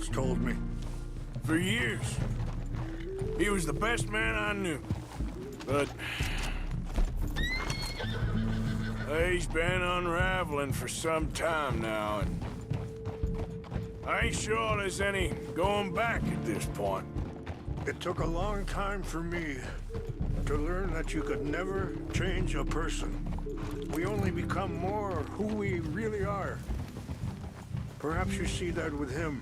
folks told me. For years. He was the best man I knew. But... he's been unraveling for some time now, and... I ain't sure there's any going back at this point. It took a long time for me to learn that you could never change a person. We only become more who we really are. Perhaps you see that with him.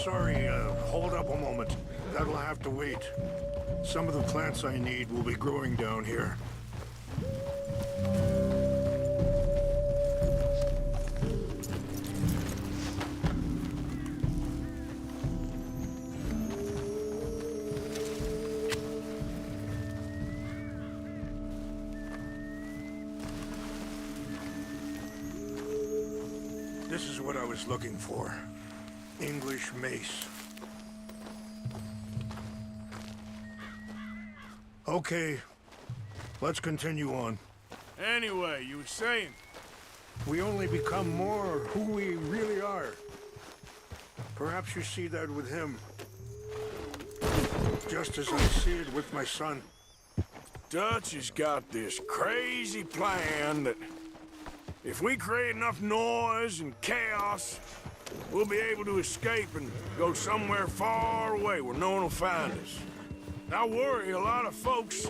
Sorry, hold up a moment. That'll have to wait. Some of the plants I need will be growing down here. This is what I was looking for. English mace. Okay, let's continue on. Anyway, you were saying... We only become more who we really are. Perhaps you see that with him. Just as I see it with my son. Dutch has got this crazy plan that if we create enough noise and chaos, we'll be able to escape and go somewhere far away where no one will find us. I worry a lot of folks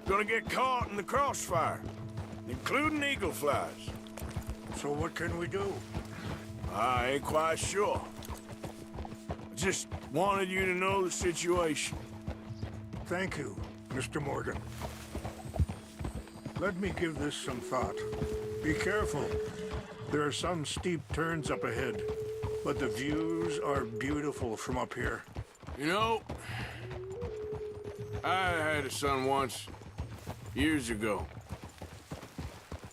gonna get caught in the crossfire, including eagle flies. So what can we do? I ain't quite sure. I just wanted you to know the situation. Thank you, Mr. Morgan. Let me give this some thought. Be careful. There are some steep turns up ahead, but the views are beautiful from up here. You know, I had a son once, years ago.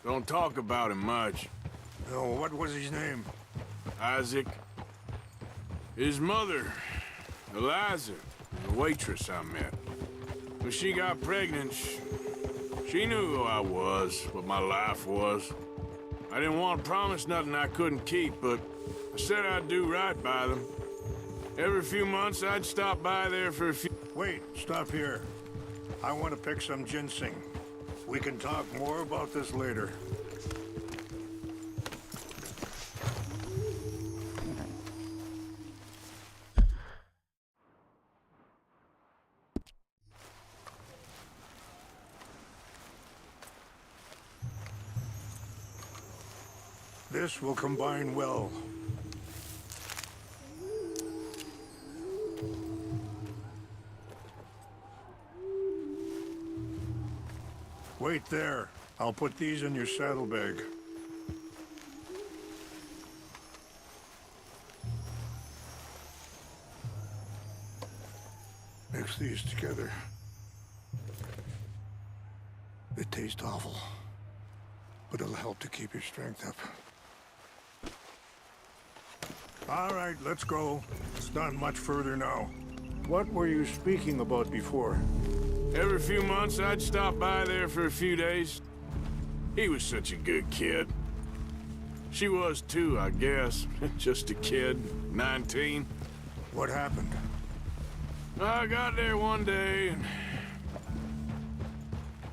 Don't talk about him much. Oh, what was his name? Isaac. His mother, Eliza, the waitress I met. When she got pregnant, she knew who I was, what my life was. I didn't want to promise nothing I couldn't keep, but I said I'd do right by them. Every few months, I'd stop by there for a few... Wait, stop here. I want to pick some ginseng. We can talk more about this later. This will combine well. Wait there. I'll put these in your saddlebag. Mix these together. They taste awful, but it'll help to keep your strength up. All right, let's go. It's not much further now. What were you speaking about before? Every few months, I'd stop by there for a few days. He was such a good kid. She was too, I guess. Just a kid, 19. What happened? I got there one day and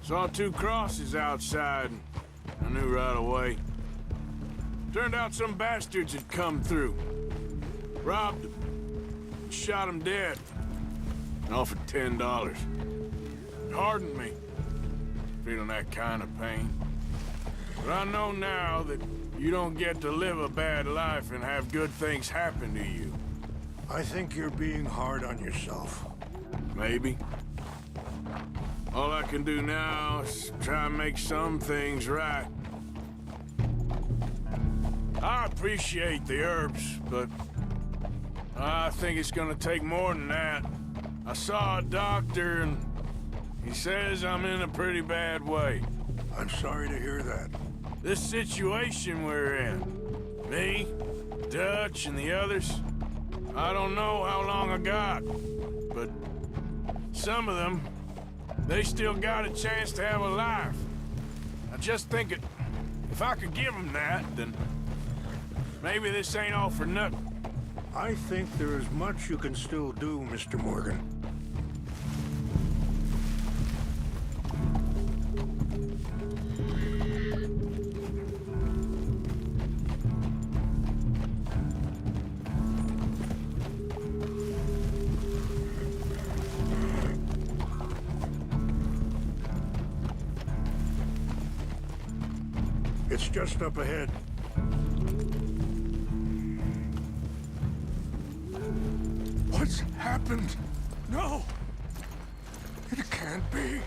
saw two crosses outside. I knew right away. Turned out some bastards had come through. Robbed him, shot him dead, and offered $10. It hardened me, feeling that kind of pain. But I know now that you don't get to live a bad life and have good things happen to you. I think you're being hard on yourself. Maybe. All I can do now is try and make some things right. I appreciate the herbs, but I think it's gonna take more than that. I saw a doctor and he says I'm in a pretty bad way. I'm sorry to hear that. This situation we're in, me, Dutch, and the others, I don't know how long I got, but some of them, they still got a chance to have a life. I just think if I could give them that, then Maybe this ain't all for nothing. I think there is much you can still do, Mr. Morgan. It's just up ahead. What's happened? No! It can't be.